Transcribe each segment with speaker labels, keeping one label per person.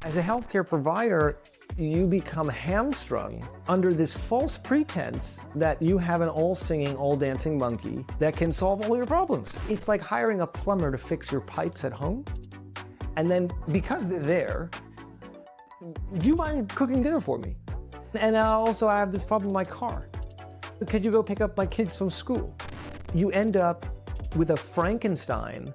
Speaker 1: As a healthcare provider, you become hamstrung under this false pretense that you have an all-singing, all-dancing monkey that can solve all your problems. It's like hiring a plumber to fix your pipes at home. And then because they're there, do you mind cooking dinner for me? And also I have this problem in my car. Could you go pick up my kids from school? You end up with a Frankenstein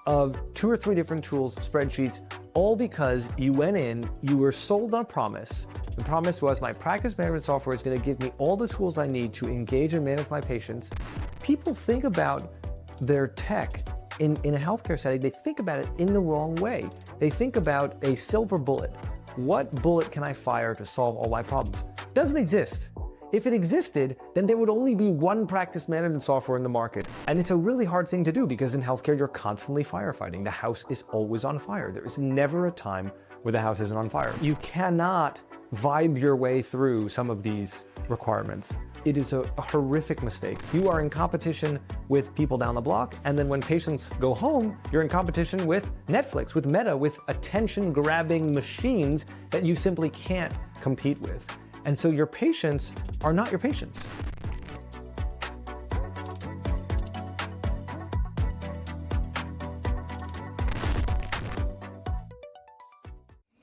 Speaker 1: of 2 or 3 different tools, spreadsheets, all because you went in, you were sold on a promise. The promise was my practice management software is going to give me all the tools I need to engage and manage my patients. People think about their tech in a healthcare setting, they think about it in the wrong way. They think about a silver bullet. What bullet can I fire to solve all my problems? It doesn't exist. If it existed, then there would only be one practice management software in the market. And it's a really hard thing to do because in healthcare, you're constantly firefighting. The house is always on fire. There is never a time where the house isn't on fire. You cannot vibe your way through some of these requirements. It is a horrific mistake. You are in competition with people down the block, and then when patients go home, you're in competition with Netflix, with Meta, with attention-grabbing machines that you simply can't compete with. And so your patients are not your patients.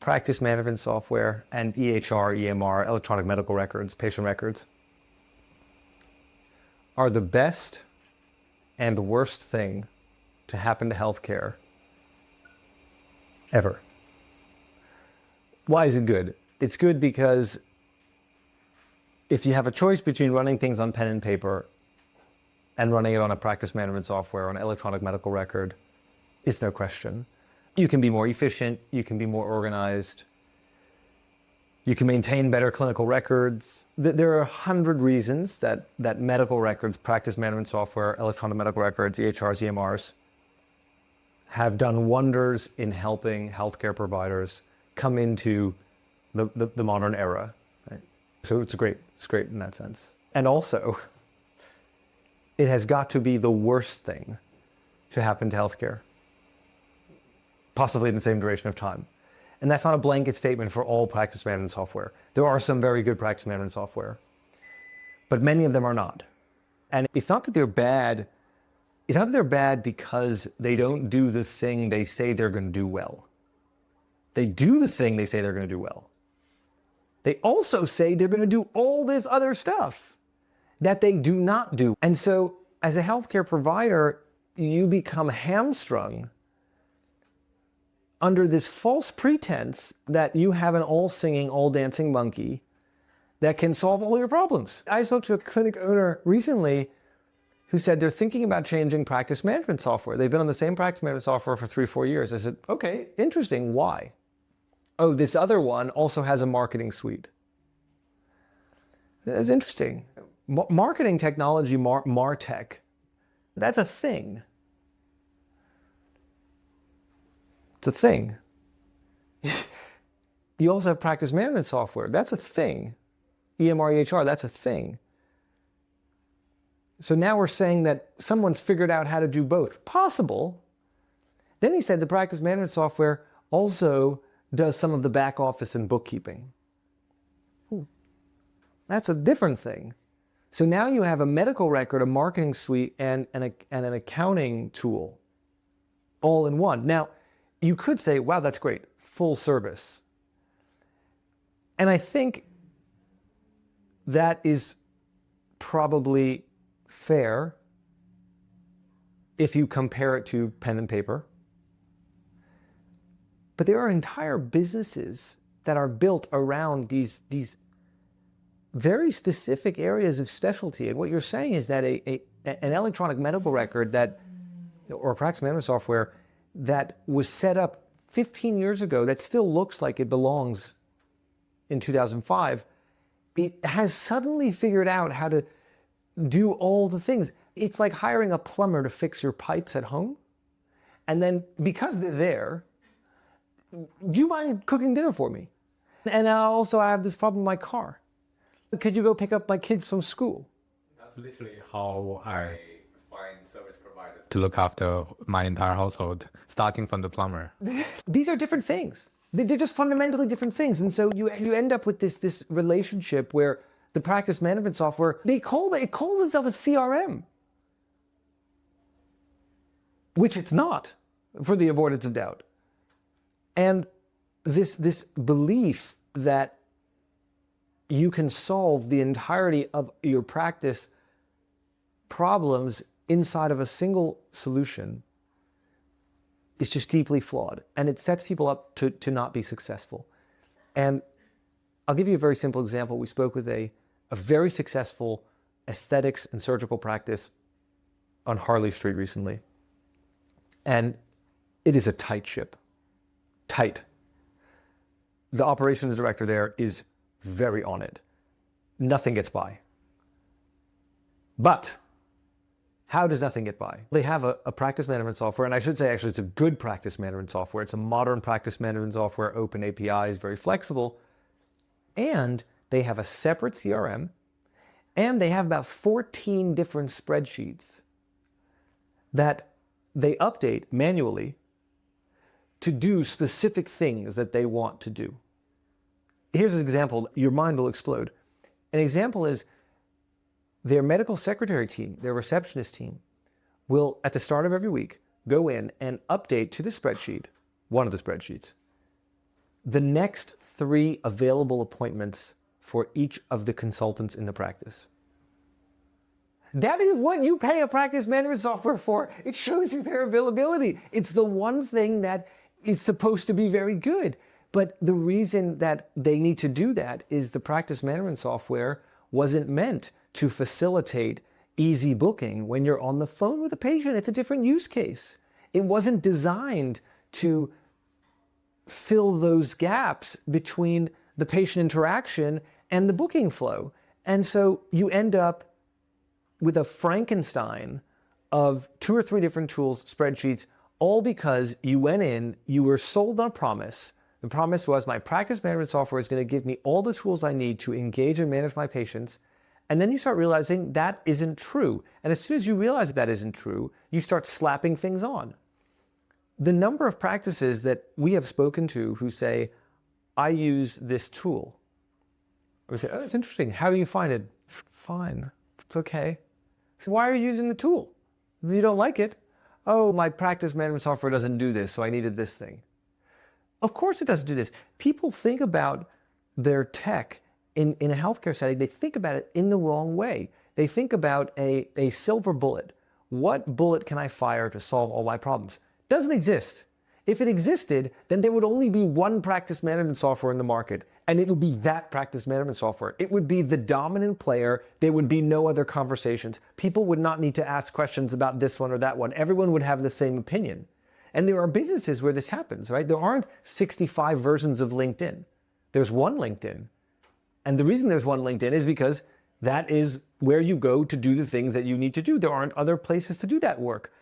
Speaker 1: Practice management software and EHR, EMR, electronic medical records, patient records, are the best and worst thing to happen to healthcare ever. Why is it good? It's good because if you have a choice between running things on pen and paper and running it on a practice management software, on an electronic medical record, is no question. You can be more efficient, you can be more organized, you can maintain better clinical records. There are 100 reasons that medical records, practice management software, electronic medical records, EHRs, EMRs, have done wonders in helping healthcare providers come into the modern era. Right? So it's great in that sense. And also, it has got to be the worst thing to happen to healthcare, possibly in the same duration of time. And that's not a blanket statement for all practice management software. There are some very good practice management software, but many of them are not. And it's not that they're bad. It's not that they're bad because they don't do the thing they say they're going to do well. They do the thing they say they're going to do well. They also say they're going to do all this other stuff that they do not do. And so as a healthcare provider, you become hamstrung under this false pretense that you have an all-singing, all-dancing monkey that can solve all your problems. I spoke to a clinic owner recently who said they're thinking about changing practice management software. They've been on the same practice management software for 3 or 4 years. I said, okay, interesting, why? Oh, this other one also has a marketing suite. That's interesting. Marketing technology, MarTech, that's a thing. It's a thing. You also have practice management software. That's a thing. EMR, EHR, that's a thing. So now we're saying that someone's figured out how to do both. Possible. Then he said the practice management software also does some of the back office and bookkeeping. That's a different thing. So now you have a medical record, a marketing suite, and an accounting tool all in one. Now, you could say, wow, that's great, full service. And I think that is probably fair if you compare it to pen and paper. But there are entire businesses that are built around these very specific areas of specialty. And what you're saying is that an electronic medical record or practice management software that was set up 15 years ago that still looks like it belongs in 2005, it has suddenly figured out how to do all the things. It's like hiring a plumber to fix your pipes at home. And then because they're there, do you mind cooking dinner for me? And also I have this problem in my car. Could you go pick up my kids from school?
Speaker 2: That's literally how I find service providers to look after my entire household, starting from the plumber.
Speaker 1: These are different things. They're just fundamentally different things. And so you end up with this relationship where the practice management software, it calls itself a CRM, which it's not, for the avoidance of doubt. And this belief that you can solve the entirety of your practice problems inside of a single solution is just deeply flawed, and it sets people up to not be successful. And I'll give you a very simple example. We spoke with a very successful aesthetics and surgical practice on Harley Street recently, and it is a tight ship. Tight. The operations director there is very on it. Nothing gets by. But how does nothing get by? They have a practice management software, and I should say actually it's a good practice management software. It's a modern practice management software, open APIs, very flexible. And they have a separate CRM, and they have about 14 different spreadsheets that they update manually to do specific things that they want to do. Here's an example, your mind will explode. An example is their medical secretary team, their receptionist team, will, at the start of every week, go in and update to the spreadsheet, one of the spreadsheets, the next 3 available appointments for each of the consultants in the practice. That is what you pay a practice management software for. It shows you their availability. It's the one thing that is supposed to be very good. But the reason that they need to do that is the practice management software wasn't meant to facilitate easy booking when you're on the phone with a patient. It's a different use case. It wasn't designed to fill those gaps between the patient interaction and the booking flow. And so you end up with a Frankenstein of 2 or 3 different tools, spreadsheets, all because you went in, you were sold on a promise. The promise was my practice management software is going to give me all the tools I need to engage and manage my patients. And then you start realizing that isn't true. And as soon as you realize that isn't true, you start slapping things on. The number of practices that we have spoken to who say, I use this tool. Or we say, oh, that's interesting. How do you find it? Fine. It's okay. So why are you using the tool? You don't like it. Oh, my practice management software doesn't do this, so I needed this thing. Of course it doesn't do this. People think about their tech in a healthcare setting, they think about it in the wrong way. They think about a silver bullet. What bullet can I fire to solve all my problems? Doesn't exist. If it existed, then there would only be one practice management software in the market, and it would be that practice management software. It would be the dominant player. There would be no other conversations. People would not need to ask questions about this one or that one. Everyone would have the same opinion. And there are businesses where this happens, right? There aren't 65 versions of LinkedIn. There's one LinkedIn. And the reason there's one LinkedIn is because that is where you go to do the things that you need to do. There aren't other places to do that work.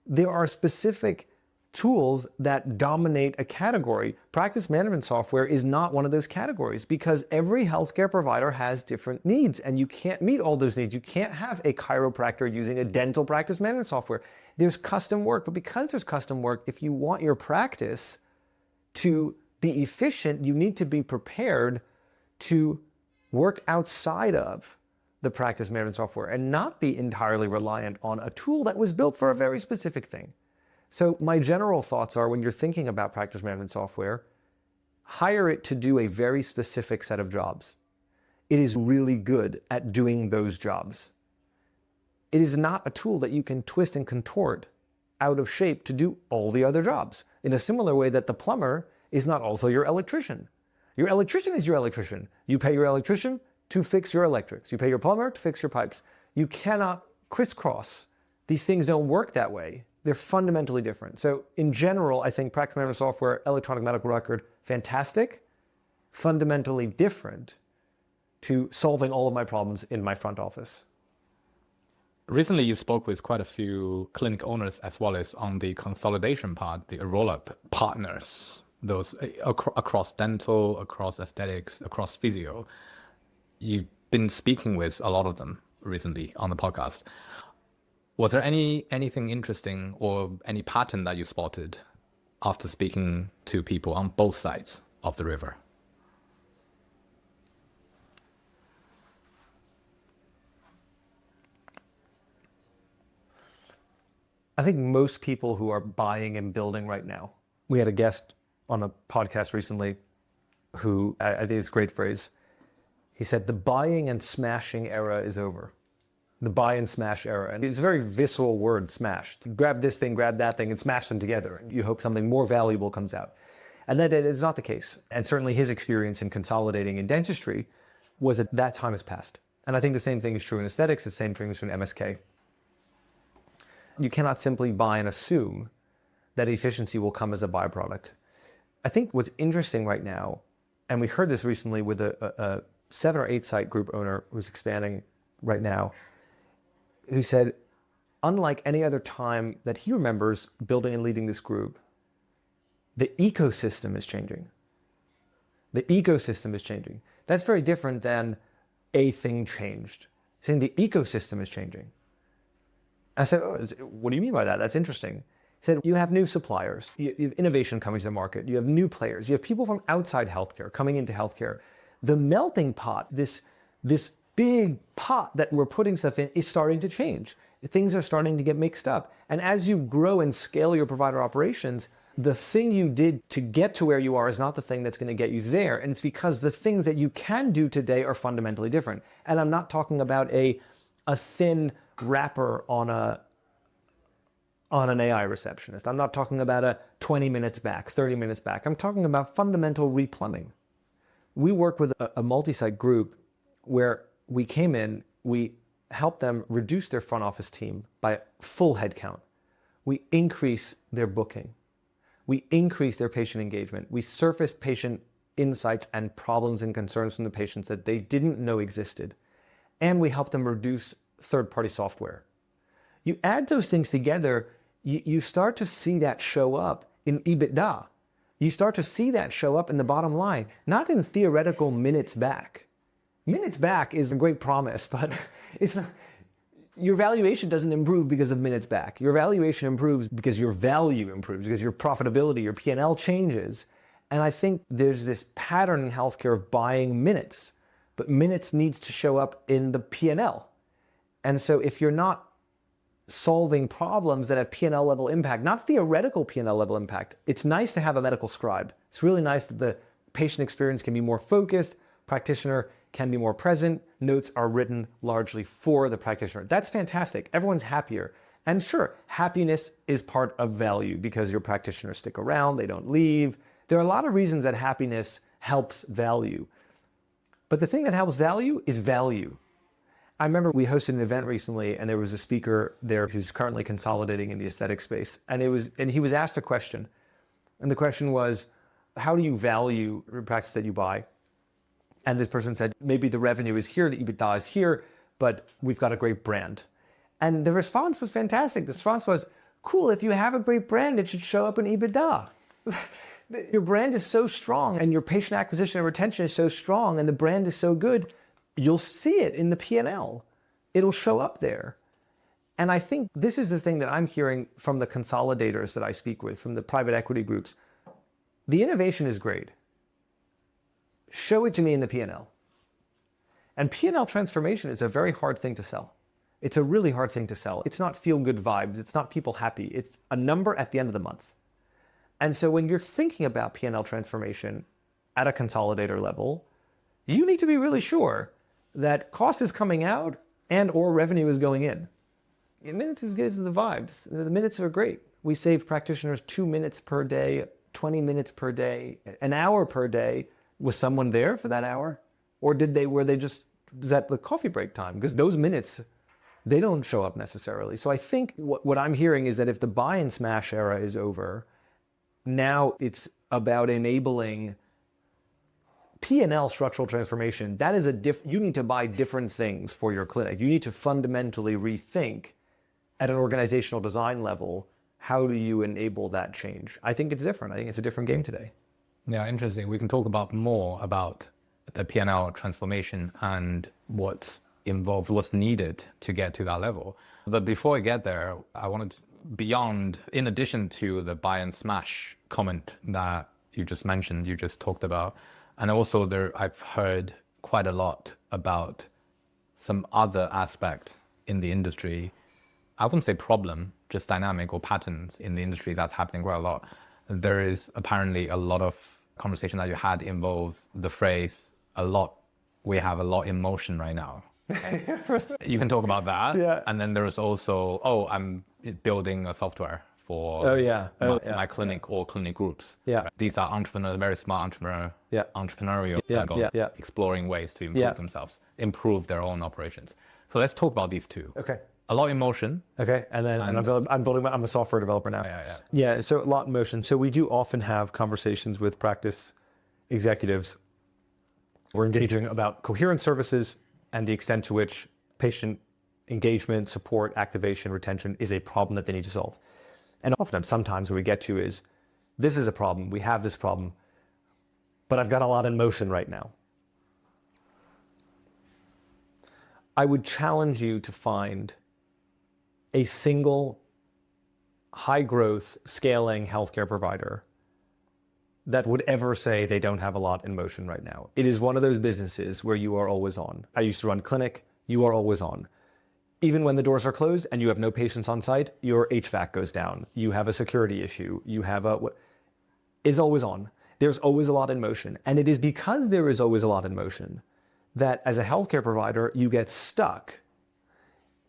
Speaker 1: There are specific tools that dominate a category. Practice management software is not one of those categories because every healthcare provider has different needs and you can't meet all those needs. You can't have a chiropractor using a dental practice management software. There's custom work, but because there's custom work, if you want your practice to be efficient, you need to be prepared to work outside of the practice management software and not be entirely reliant on a tool that was built for a very specific thing. So my general thoughts are when you're thinking about practice management software, hire it to do a very specific set of jobs. It is really good at doing those jobs. It is not a tool that you can twist and contort out of shape to do all the other jobs. In a similar way that the plumber is not also your electrician. Your electrician is your electrician. You pay your electrician to fix your electrics. You pay your plumber to fix your pipes. You cannot crisscross. These things don't work that way. They're fundamentally different. So in general, I think practice management software, electronic medical record, fantastic, fundamentally different to solving all of my problems in my front office.
Speaker 2: Recently, you spoke with quite a few clinic owners as well as on the consolidation part, the roll-up partners, those across dental, across aesthetics, across physio. You've been speaking with a lot of them recently on the podcast. Was there anything interesting or any pattern that you spotted after speaking to people on both sides of the river?
Speaker 1: I think most people who are buying and building right now, we had a guest on a podcast recently who, I think it's a great phrase. He said, the buying and smashing era is over. The buy and smash era. And it's a very visceral word, smash. Grab this thing, grab that thing, and smash them together. You hope something more valuable comes out. And that is not the case. And certainly his experience in consolidating in dentistry was that time has passed. And I think the same thing is true in aesthetics, the same thing is true in MSK. You cannot simply buy and assume that efficiency will come as a byproduct. I think what's interesting right now, and we heard this recently with a 7 or 8 site group owner who's expanding right now, who said, unlike any other time that he remembers building and leading this group, the ecosystem is changing. The ecosystem is changing. That's very different than a thing changed. Saying the ecosystem is changing. I said, oh, what do you mean by that? That's interesting. He said, you have new suppliers, you have innovation coming to the market, you have new players, you have people from outside healthcare coming into healthcare. The melting pot, this big pot that we're putting stuff in is starting to change. Things are starting to get mixed up. And as you grow and scale your provider operations, the thing you did to get to where you are is not the thing that's going to get you there. And it's because the things that you can do today are fundamentally different. And I'm not talking about a thin wrapper on an AI receptionist. I'm not talking about a 20 minutes back, 30 minutes back. I'm talking about fundamental replumbing. We work with a multi-site group where we came in, we helped them reduce their front office team by full headcount. We increase their booking. We increase their patient engagement. We surface patient insights and problems and concerns from the patients that they didn't know existed. And we help them reduce third-party software. You add those things together, you start to see that show up in EBITDA. You start to see that show up in the bottom line, not in theoretical minutes back. Minutes back is a great promise, but it's not, your valuation doesn't improve because of minutes back. Your valuation improves because your value improves, because your profitability, your P&L changes. And I think there's this pattern in healthcare of buying minutes, but minutes needs to show up in the P&L. And so if you're not solving problems that have P&L level impact, not theoretical P&L level impact, it's nice to have a medical scribe. It's really nice that the patient experience can be more focused, practitioner can be more present, notes are written largely for the practitioner. That's fantastic. Everyone's happier. And sure, happiness is part of value because your practitioners stick around, they don't leave. There are a lot of reasons that happiness helps value. But the thing that helps value is value. I remember we hosted an event recently and there was a speaker there who's currently consolidating in the aesthetic space. And he was asked a question. And the question was, how do you value the practice that you buy? And this person said, maybe the revenue is here, the EBITDA is here, but we've got a great brand. And the response was fantastic. The response was, cool, if you have a great brand, it should show up in EBITDA. Your brand is so strong and your patient acquisition and retention is so strong and the brand is so good, you'll see it in the P&L. It'll show up there. And I think this is the thing that I'm hearing from the consolidators that I speak with, from the private equity groups. The innovation is great. Show it to me in the P&L. And P&L transformation is a very hard thing to sell. It's a really hard thing to sell. It's not feel-good vibes. It's not people happy. It's a number at the end of the month. And so when you're thinking about P&L transformation at a consolidator level, you need to be really sure that cost is coming out and or revenue is going in. Minutes is good as the vibes. The minutes are great. We save practitioners 2 minutes per day, 20 minutes per day, an hour per day. Was someone there for that hour? Or was that the coffee break time? Because those minutes, they don't show up necessarily. So I think what I'm hearing is that if the buy and smash era is over, now it's about enabling P&L structural transformation. That is you need to buy different things for your clinic. You need to fundamentally rethink at an organizational design level, how do you enable that change? I think it's different. I think it's a different game today.
Speaker 2: Yeah, interesting. We can talk about more about the P&L transformation and what's involved, what's needed to get to that level. But before I get there, I wanted to in addition to the buy and smash comment that you just mentioned, you just talked about, and also I've heard quite a lot about some other aspect in the industry. I wouldn't say problem, just dynamic or patterns in the industry that's happening quite a lot. There is apparently a lot of conversation that you had involve the phrase we have a lot in motion right now. You can talk about that.
Speaker 1: Yeah.
Speaker 2: And then there's also, I'm building a software for my clinic or clinic groups.
Speaker 1: Yeah.
Speaker 2: These are entrepreneurs, very smart entrepreneurial people, exploring ways to improve themselves, improve their own operations. So let's talk about these two.
Speaker 1: Okay.
Speaker 2: A lot in motion.
Speaker 1: Okay, and then I'm a software developer now. Yeah, so a lot in motion. So we do often have conversations with practice executives. We're engaging about Coherent services and the extent to which patient engagement, support, activation, retention is a problem that they need to solve. And sometimes what we get to is, this is a problem, we have this problem, but I've got a lot in motion right now. I would challenge you to find a single high growth scaling healthcare provider that would ever say they don't have a lot in motion right now. It is one of those businesses where you are always on. I used to run clinic, you are always on. Even when the doors are closed and you have no patients on site, your HVAC goes down. You have a security issue. It's always on. There's always a lot in motion. And it is because there is always a lot in motion that as a healthcare provider, you get stuck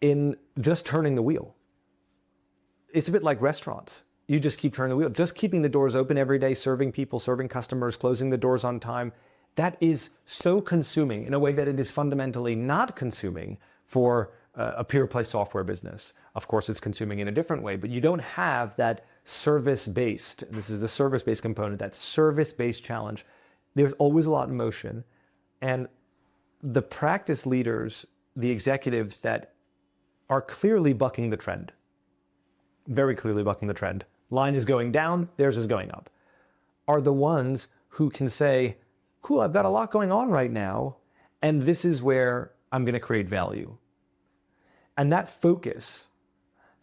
Speaker 1: in just turning the wheel. It's a bit like restaurants. You just keep turning the wheel, just keeping the doors open every day, serving people, serving customers, closing the doors on time. That is so consuming in a way that it is fundamentally not consuming for a pure play software business. Of course, it's consuming in a different way, but you don't have that service-based, this is the service-based component, that service-based challenge. There's always a lot in motion. And the practice leaders, the executives that are clearly bucking the trend, very clearly bucking the trend, line is going down, theirs is going up, are the ones who can say, cool, I've got a lot going on right now, and this is where I'm going to create value. And that focus,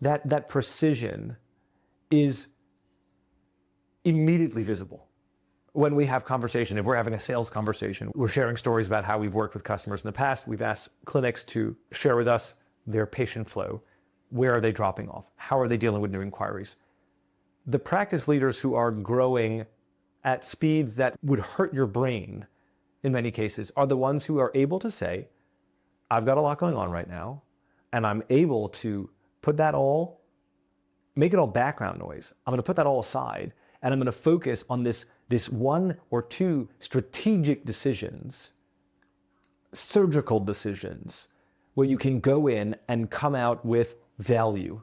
Speaker 1: that precision is immediately visible. When we have conversation, if we're having a sales conversation, we're sharing stories about how we've worked with customers in the past. We've asked clinics to share with us their patient flow. Where are they dropping off? How are they dealing with new inquiries? The practice leaders who are growing at speeds that would hurt your brain in many cases are the ones who are able to say, I've got a lot going on right now, and I'm able to make it all background noise. I'm going to put that all aside, and I'm going to focus on this one or two strategic decisions, surgical decisions, where you can go in and come out with value.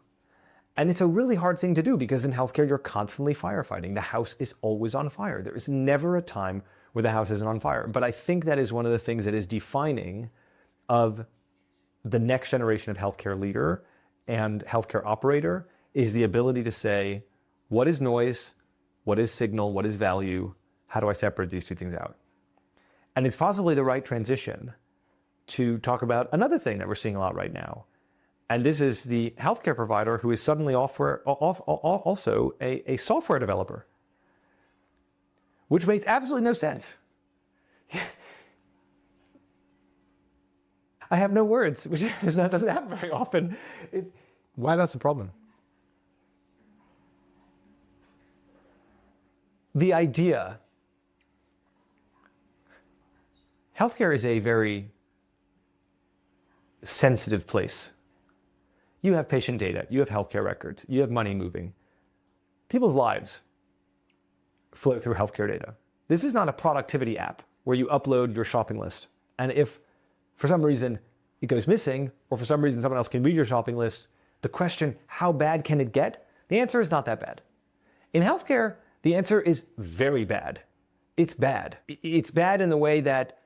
Speaker 1: And it's a really hard thing to do because in healthcare, you're constantly firefighting. The house is always on fire. There is never a time where the house isn't on fire. But I think that is one of the things that is defining of the next generation of healthcare leader and healthcare operator is the ability to say, what is noise? What is signal? What is value? How do I separate these two things out? And it's possibly the right transition to talk about another thing that we're seeing a lot right now. And this is the healthcare provider who is suddenly also a software developer, which makes absolutely no sense. I have no words, which doesn't happen very often.
Speaker 2: Why that's a problem?
Speaker 1: The idea, healthcare is a very sensitive place. You have patient data, you have healthcare records, you have money moving. People's lives flow through healthcare data. This is not a productivity app where you upload your shopping list. And if for some reason it goes missing, or for some reason someone else can read your shopping list, the question, how bad can it get? The answer is not that bad. In healthcare, the answer is very bad. It's bad. It's bad in the way that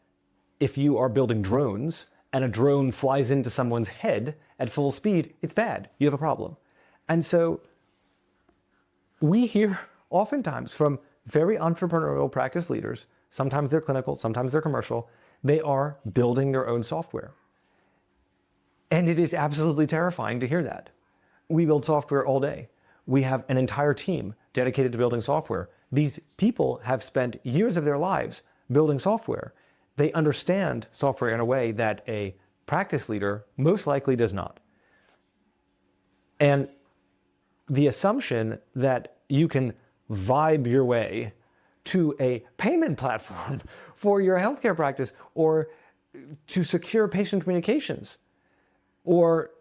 Speaker 1: if you are building drones and a drone flies into someone's head at full speed, it's bad. You have a problem. And so we hear oftentimes from very entrepreneurial practice leaders, sometimes they're clinical, sometimes they're commercial, they are building their own software. And it is absolutely terrifying to hear that. We build software all day. We have an entire team dedicated to building software. These people have spent years of their lives building software. They understand software in a way that a practice leader most likely does not. And the assumption that you can vibe your way to a payment platform for your healthcare practice, or to secure patient communications, or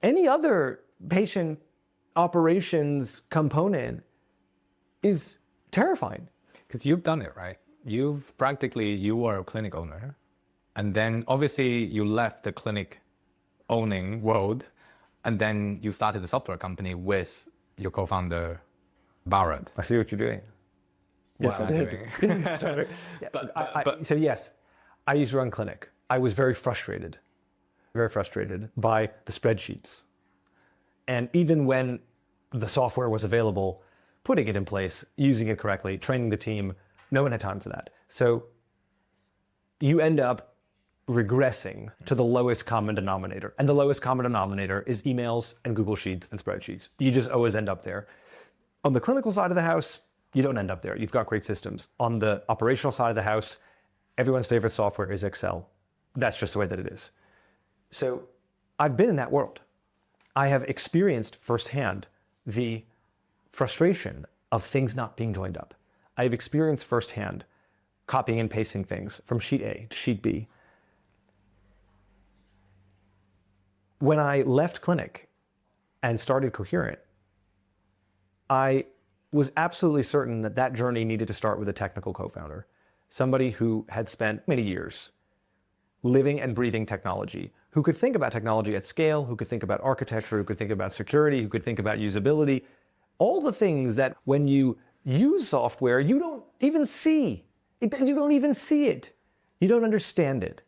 Speaker 1: any other patient operations component is terrifying.
Speaker 2: Because you've done it, right? You were a clinic owner, and then obviously you left the clinic owning world, and then you started a software company with your co-founder, Barrett.
Speaker 1: I see what you're doing. Yes, I did. So yes, I used to run clinic. I was very frustrated by the spreadsheets. And even when the software was available, putting it in place, using it correctly, training the team, no one had time for that. So you end up regressing to the lowest common denominator. And the lowest common denominator is emails and Google Sheets and spreadsheets. You just always end up there. On the clinical side of the house, you don't end up there. You've got great systems. On the operational side of the house, everyone's favorite software is Excel. That's just the way that it is. So I've been in that world. I have experienced firsthand the frustration of things not being joined up. I've experienced firsthand copying and pasting things from sheet A to sheet B. When I left clinic and started Coherent, I was absolutely certain that that journey needed to start with a technical co-founder, somebody who had spent many years living and breathing technology, who could think about technology at scale, who could think about architecture, who could think about security, who could think about usability, all the things that when you use software, you don't even see. You don't even see it. You don't understand it.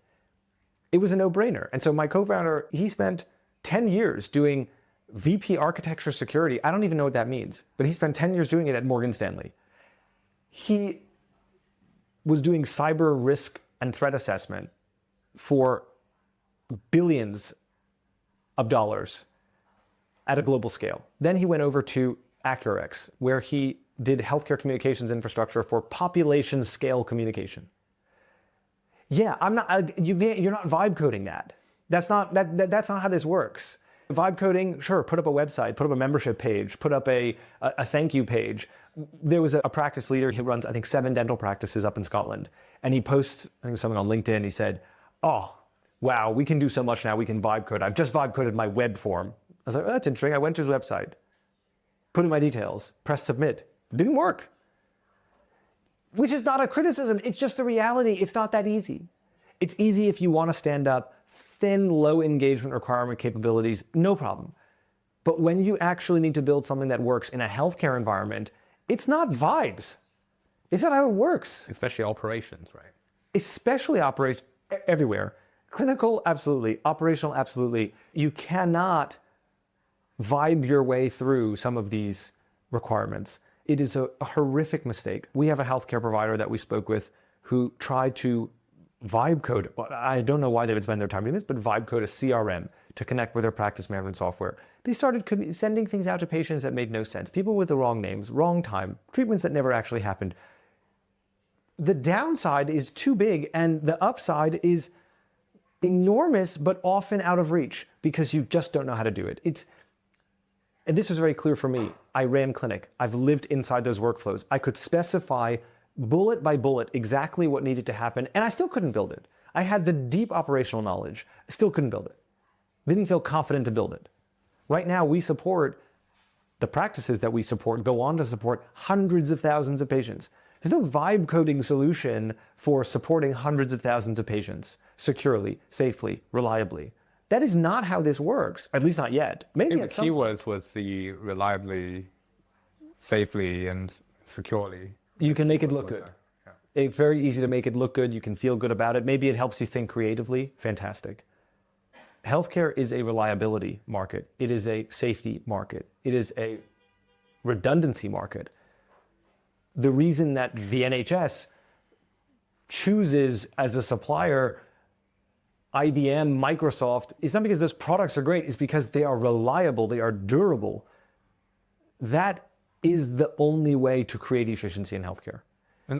Speaker 1: It was a no-brainer. And so my co-founder, he spent 10 years doing VP architecture security. I don't even know what that means, but he spent 10 years doing it at Morgan Stanley. He was doing cyber risk and threat assessment for billions of dollars at a global scale. Then he went over to AccuRx, where he did healthcare communications infrastructure for population scale communication. Yeah, you're not vibe coding that. That's not how this works. Vibe coding, sure, put up a website, put up a membership page, put up a thank you page. There was a practice leader, he runs, I think, 7 dental practices up in Scotland. And he posts, I think something on LinkedIn, he said, oh, wow, we can do so much now, we can vibe code. I've just vibe coded my web form. I was like, oh, that's interesting. I went to his website, put in my details, press submit. It didn't work. Which is not a criticism, it's just the reality. It's not that easy. It's easy if you want to stand up thin, low engagement requirement capabilities, no problem. But when you actually need to build something that works in a healthcare environment, it's not vibes. It's not how it works.
Speaker 2: Especially operations, right?
Speaker 1: Especially operations everywhere. Clinical, absolutely. Operational, absolutely. You cannot vibe your way through some of these requirements. It is a horrific mistake. We have a healthcare provider that we spoke with who tried to vibe code. I don't know why they would spend their time doing this, but vibe code a CRM to connect with their practice management software. They started sending things out to patients that made no sense. People with the wrong names, wrong time, treatments that never actually happened. The downside is too big and the upside is enormous, but often out of reach because you just don't know how to do it. And this was very clear for me. I ran clinic. I've lived inside those workflows. I could specify bullet by bullet exactly what needed to happen, and I still couldn't build it. I had the deep operational knowledge. I still couldn't build it. Didn't feel confident to build it. Right now, we support, the practices that we support go on to support hundreds of thousands of patients. There's no vibe coding solution for supporting hundreds of thousands of patients securely, safely, reliably. That is not how this works, at least not yet. Maybe
Speaker 2: the keywords was the reliably, safely, and securely.
Speaker 1: You can make it look good. Yeah. It's very easy to make it look good. You can feel good about it. Maybe it helps you think creatively. Fantastic. Healthcare is a reliability market. It is a safety market. It is a redundancy market. The reason that the NHS chooses as a supplier IBM, Microsoft, it's not because those products are great, it's because they are reliable, they are durable. That is the only way to create efficiency in healthcare.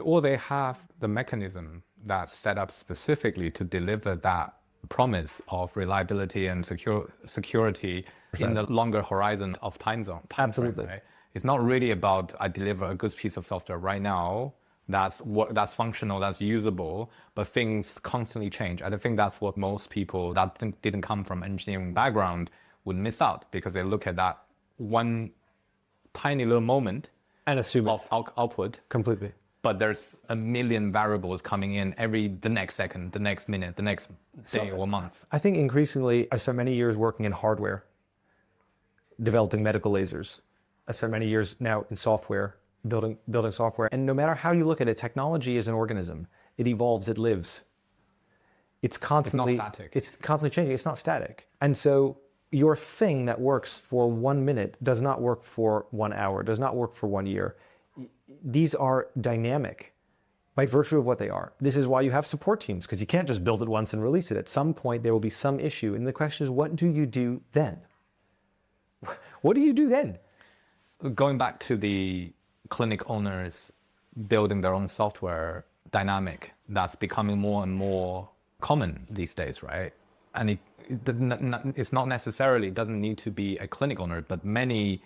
Speaker 2: Or they have the mechanism that's set up specifically to deliver that promise of reliability and security in the longer horizon of time zone.
Speaker 1: Absolutely.
Speaker 2: Frame, right? It's not really about I deliver a good piece of software right now that's functional, that's usable, but things constantly change. I think that's what most people that didn't come from engineering background would miss out, because they look at that one tiny little moment
Speaker 1: and assume
Speaker 2: of output
Speaker 1: completely.
Speaker 2: But there's a million variables coming in the next second, the next minute, the next day or month.
Speaker 1: I think increasingly, I spent many years working in hardware, developing medical lasers. I spent many years now in software, building software. And no matter how you look at it, technology is an organism. It evolves, it lives. It's not static. It's constantly changing. It's not static. And so your thing that works for 1 minute does not work for 1 hour, does not work for 1 year. These are dynamic by virtue of what they are. This is why you have support teams, because you can't just build it once and release it. At some point, there will be some issue. And the question is, what do you do then? What do you do then?
Speaker 2: Going back to the clinic owners building their own software dynamic, that's becoming more and more common these days, right? And it's not necessarily, it doesn't need to be a clinic owner, but many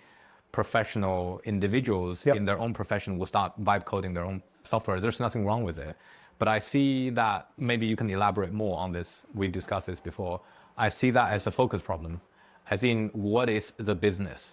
Speaker 2: professional individuals in their own profession will start vibe coding their own software. There's nothing wrong with it. But I see that, maybe you can elaborate more on this. We discussed this before. I see that as a focus problem, as in what is the business?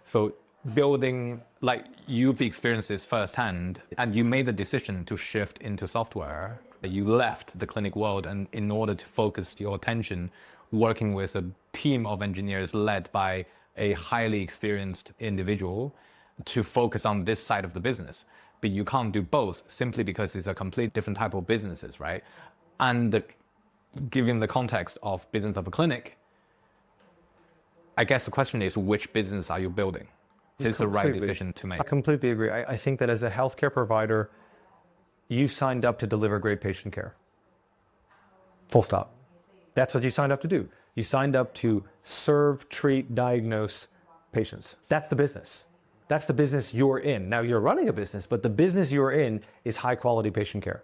Speaker 2: So building, like you've experienced this firsthand, and you made the decision to shift into software. You left the clinic world, and in order to focus your attention working with a team of engineers led by a highly experienced individual to focus on this side of the business. But you can't do both simply because it's a completely different type of businesses, right? And given the context of business of a clinic, I guess the question is, which business are you building? Is this the right decision to make?
Speaker 1: I completely agree. I think that as a healthcare provider, you signed up to deliver great patient care. Full stop. That's what you signed up to do. You signed up to serve, treat, diagnose patients. That's the business. That's the business you're in. Now you're running a business, but the business you're in is high quality patient care.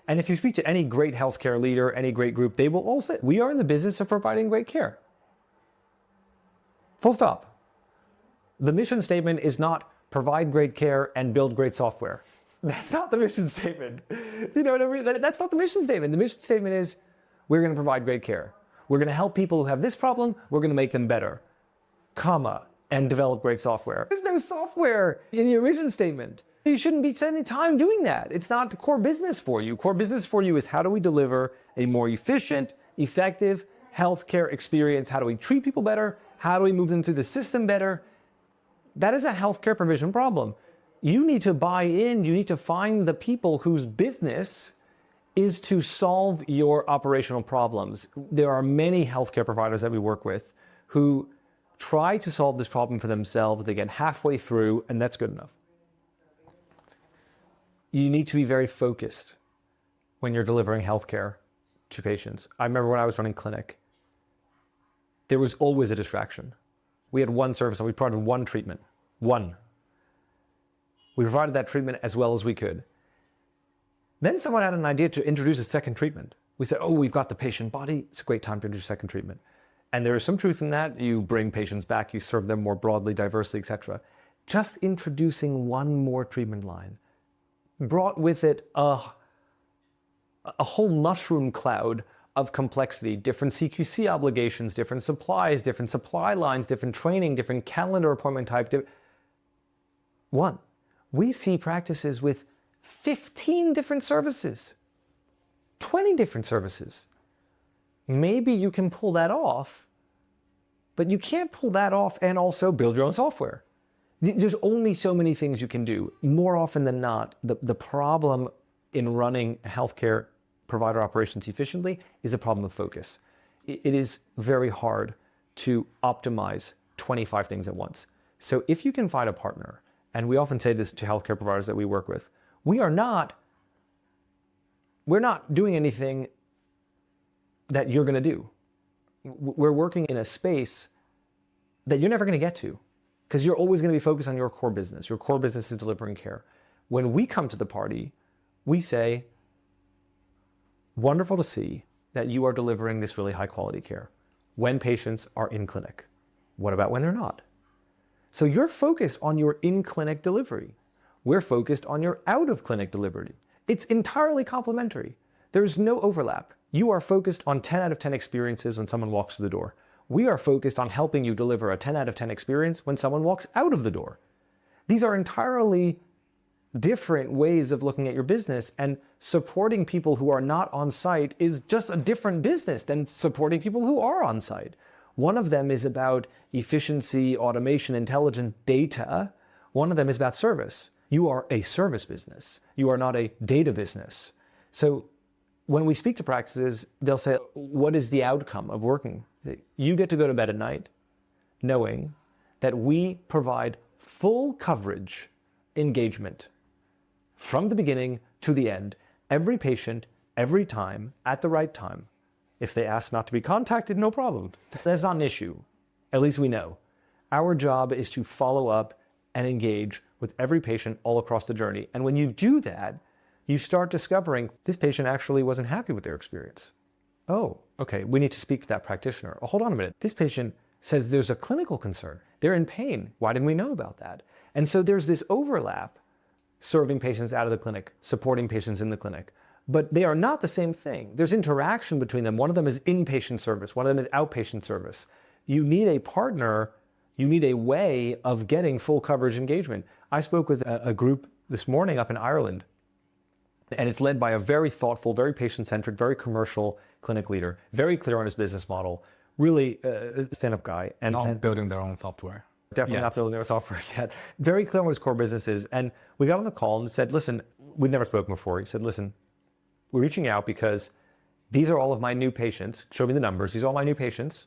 Speaker 1: And if you speak to any great healthcare leader, any great group, they will all say, we are in the business of providing great care. Full stop. The mission statement is not provide great care and build great software. That's not the mission statement. You know what I mean? That's not the mission statement. The mission statement is, we're going to provide great care. We're going to help people who have this problem. We're going to make them better, comma, and develop great software. There's no software in your mission statement. You shouldn't be spending time doing that. It's not the core business for you. Core business for you is, how do we deliver a more efficient, effective healthcare experience? How do we treat people better? How do we move them through the system better? That is a healthcare provision problem. You need to buy in. You need to find the people whose business is to solve your operational problems. There are many healthcare providers that we work with who try to solve this problem for themselves. They get halfway through, and that's good enough. You need to be very focused when you're delivering healthcare to patients. I remember when I was running clinic, there was always a distraction. We had one service and we provided one treatment. One. We provided that treatment as well as we could. Then someone had an idea to introduce a second treatment. We said, oh, we've got the patient body. It's a great time to introduce a second treatment. And there is some truth in that. You bring patients back, you serve them more broadly, diversely, etc. Just introducing one more treatment line brought with it a whole mushroom cloud of complexity, different CQC obligations, different supplies, different supply lines, different training, different calendar appointment type. One, we see practices with 15 different services, 20 different services. Maybe you can pull that off, but you can't pull that off and also build your own software. There's only so many things you can do. More often than not, the problem in running healthcare provider operations efficiently is a problem of focus. It is very hard to optimize 25 things at once. So if you can find a partner, and we often say this to healthcare providers that we work with, we're not doing anything that you're going to do. We're working in a space that you're never going to get to because you're always going to be focused on your core business. Your core business is delivering care. When we come to the party, we say, wonderful to see that you are delivering this really high quality care when patients are in clinic. What about when they're not? So you're focused on your in-clinic delivery. We're focused on your out-of-clinic delivery. It's entirely complementary. There's no overlap. You are focused on 10 out of 10 experiences when someone walks through the door. We are focused on helping you deliver a 10 out of 10 experience when someone walks out of the door. These are entirely different ways of looking at your business, and supporting people who are not on site is just a different business than supporting people who are on site. One of them is about efficiency, automation, intelligent data. One of them is about service. You are a service business. You are not a data business. So when we speak to practices, they'll say, what is the outcome of working? You get to go to bed at night knowing that we provide full coverage engagement from the beginning to the end, every patient, every time, at the right time. If they ask not to be contacted, no problem. That's not an issue. At least we know. Our job is to follow up and engage with every patient all across the journey. And when you do that, you start discovering this patient actually wasn't happy with their experience. Oh, okay, we need to speak to that practitioner. Oh, hold on a minute. This patient says there's a clinical concern. They're in pain. Why didn't we know about that? And so there's this overlap, serving patients out of the clinic, supporting patients in the clinic. But they are not the same thing. There's interaction between them. One of them is inpatient service. One of them is outpatient service. You need a partner. You need a way of getting full coverage engagement. I spoke with a group this morning up in Ireland, and it's led by a very thoughtful, very patient-centric, very commercial clinic leader, very clear on his business model, really a stand-up guy.
Speaker 2: And not building their own software.
Speaker 1: Definitely not building their software yet. Very clear on what his core business is. And we got on the call and said, listen, we'd never spoken before. He said, listen, we're reaching out because these are all of my new patients. Show me the numbers. These are all my new patients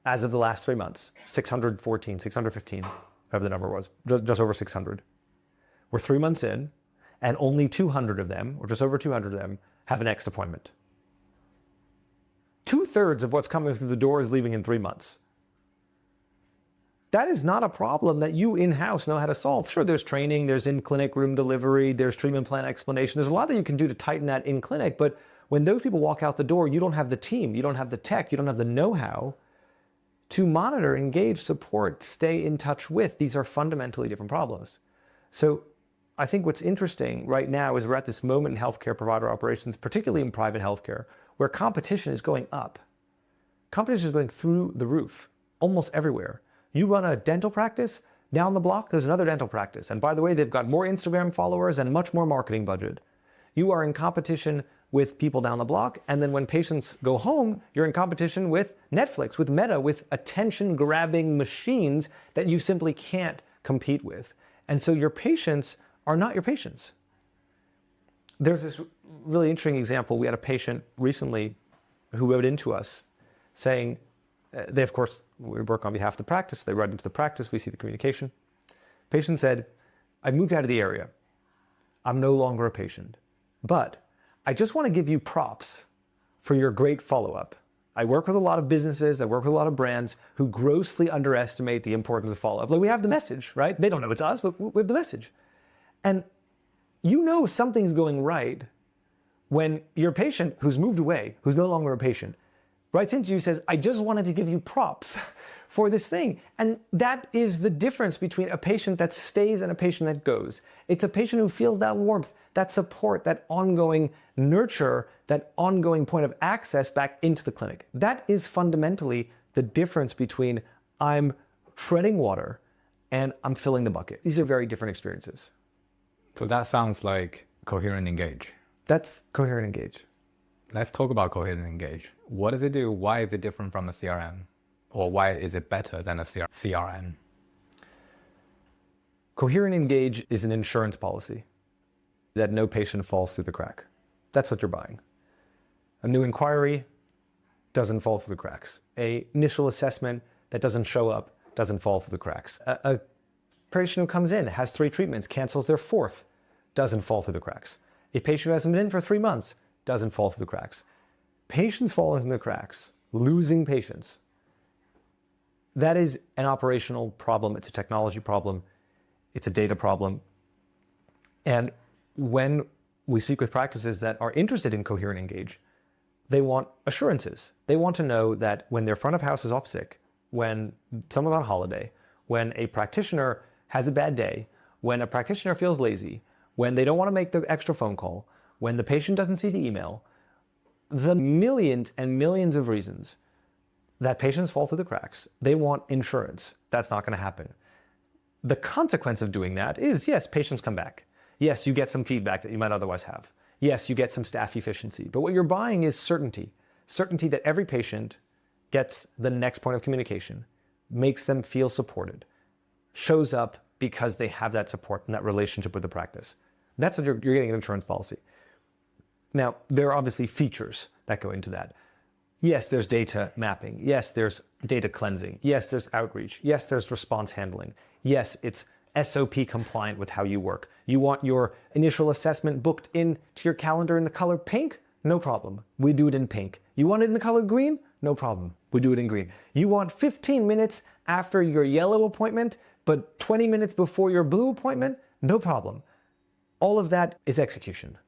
Speaker 1: as of the last 3 months. 614, 615, whatever the number was, just over 600. We're 3 months in, and only 200 of them, or just over 200 of them, have an next appointment. 2/3 of what's coming through the door is leaving in 3 months. That is not a problem that you in-house know how to solve. Sure, there's training, there's in-clinic room delivery, there's treatment plan explanation. There's a lot that you can do to tighten that in clinic, but when those people walk out the door, you don't have the team, you don't have the tech, you don't have the know-how to monitor, engage, support, stay in touch with. These are fundamentally different problems. So I think what's interesting right now is we're at this moment in healthcare provider operations, particularly in private healthcare, where competition is going up. Competition is going through the roof, almost everywhere. You run a dental practice, down the block, there's another dental practice. And by the way, they've got more Instagram followers and much more marketing budget. You are in competition with people down the block. And then when patients go home, you're in competition with Netflix, with Meta, with attention-grabbing machines that you simply can't compete with. And so your patients are not your patients. There's this really interesting example. We had a patient recently who wrote into us saying, they, of course, we work on behalf of the practice. They write into the practice. We see the communication. Patient said, I moved out of the area. I'm no longer a patient, but I just want to give you props for your great follow-up. I work with a lot of businesses. I work with a lot of brands who grossly underestimate the importance of follow-up. Like, we have the message, right? They don't know it's us, but we have the message. And you know something's going right when your patient who's moved away, who's no longer a patient, writes into you, says, I just wanted to give you props for this thing. And that is the difference between a patient that stays and a patient that goes. It's a patient who feels that warmth, that support, that ongoing nurture, that ongoing point of access back into the clinic. That is fundamentally the difference between I'm treading water and I'm filling the bucket. These are very different experiences.
Speaker 2: So that sounds like Coherent Engage.
Speaker 1: That's Coherent Engage.
Speaker 2: Let's talk about Coherent Engage. What does it do? Why is it different from a CRM? Or why is it better than a CRM?
Speaker 1: Coherent Engage is an insurance policy that no patient falls through the crack. That's what you're buying. A new inquiry doesn't fall through the cracks. An initial assessment that doesn't show up doesn't fall through the cracks. A patient who comes in, has 3 treatments, cancels their 4th, doesn't fall through the cracks. A patient who hasn't been in for 3 months doesn't fall through the cracks. patients falling through the cracks, losing patients, that is an operational problem. It's a technology problem. It's a data problem. And when we speak with practices that are interested in Coherent Engage, they want assurances. They want to know that when their front of house is off sick, when someone's on holiday, when a practitioner has a bad day, when a practitioner feels lazy, when they don't want to make the extra phone call, when the patient doesn't see the email, the millions and millions of reasons that patients fall through the cracks, they want insurance. That's not going to happen. The consequence of doing that is, yes, patients come back. Yes, you get some feedback that you might otherwise have. Yes, you get some staff efficiency. But what you're buying is certainty. Certainty that every patient gets the next point of communication, makes them feel supported, shows up because they have that support and that relationship with the practice. That's what you're getting an insurance policy. Now, there are obviously features that go into that. Yes, there's data mapping. Yes, there's data cleansing. Yes, there's outreach. Yes, there's response handling. Yes, it's SOP compliant with how you work. You want your initial assessment booked into your calendar in the color pink? No problem. We do it in pink. You want it in the color green? No problem. We do it in green. You want 15 minutes after your yellow appointment, but 20 minutes before your blue appointment? No problem. All of that is execution.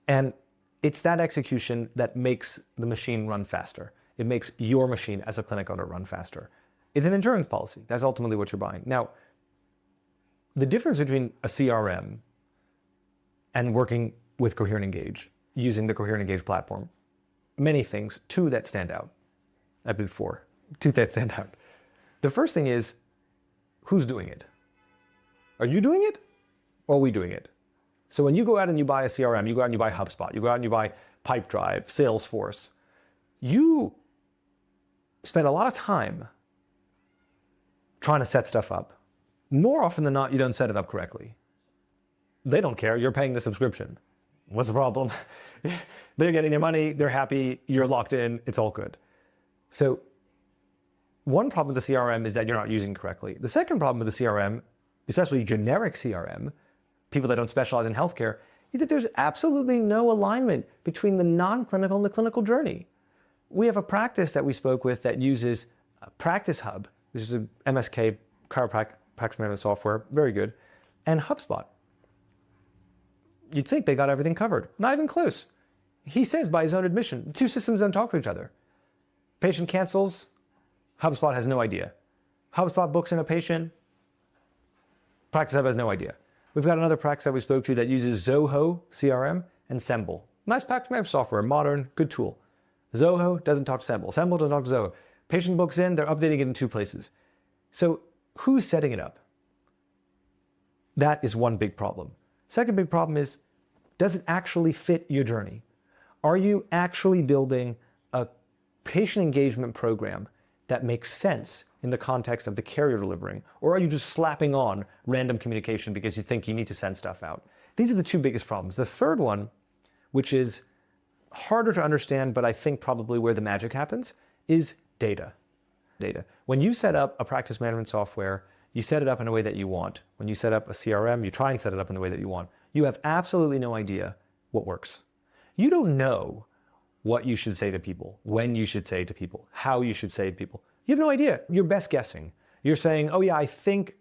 Speaker 1: And it's that execution that makes the machine run faster. It makes your machine as a clinic owner run faster. It's an insurance policy. That's ultimately what you're buying. Now, the difference between a CRM and working with Coherent Engage, using the Coherent Engage platform, many things, two that stand out. I've been four, two that stand out. The first thing is, who's doing it? Are you doing it or are we doing it? So when you go out and you buy a CRM, you go out and you buy HubSpot, you go out and you buy Pipedrive, Salesforce, you spend a lot of time trying to set stuff up. More often than not, you don't set it up correctly. They don't care. You're paying the subscription. What's the problem? They're getting their money. They're happy. You're locked in. It's all good. So one problem with the CRM is that you're not using it correctly. The second problem with the CRM, especially generic CRM, people that don't specialize in healthcare, is that there's absolutely no alignment between the non-clinical and the clinical journey. We have a practice that we spoke with that uses Practice Hub, which is a MSK chiropractic practice management software, very good, and HubSpot. You'd think they got everything covered. Not even close. He says by his own admission, the two systems don't talk to each other. Patient cancels, HubSpot has no idea. HubSpot books in a patient, Practice Hub has no idea. We've got another practice that we spoke to that uses Zoho CRM and Semble. Nice practice management software, modern, good tool. Zoho doesn't talk to Semble. Semble doesn't talk to Zoho. Patient books in, they're updating it in two places. So who's setting it up? That is one big problem. Second big problem is, does it actually fit your journey? Are you actually building a patient engagement program that makes sense in the context of the care you're delivering? Or are you just slapping on random communication because you think you need to send stuff out? These are the two biggest problems. The third one, which is harder to understand, but I think probably where the magic happens, is data. Data. When you set up a practice management software, you set it up in a way that you want. When you set up a CRM, you try and set it up in the way that you want. You have absolutely no idea what works. You don't know what you should say to people, when you should say to people, how you should say to people. You have no idea. You're best guessing. You're saying, oh yeah, I think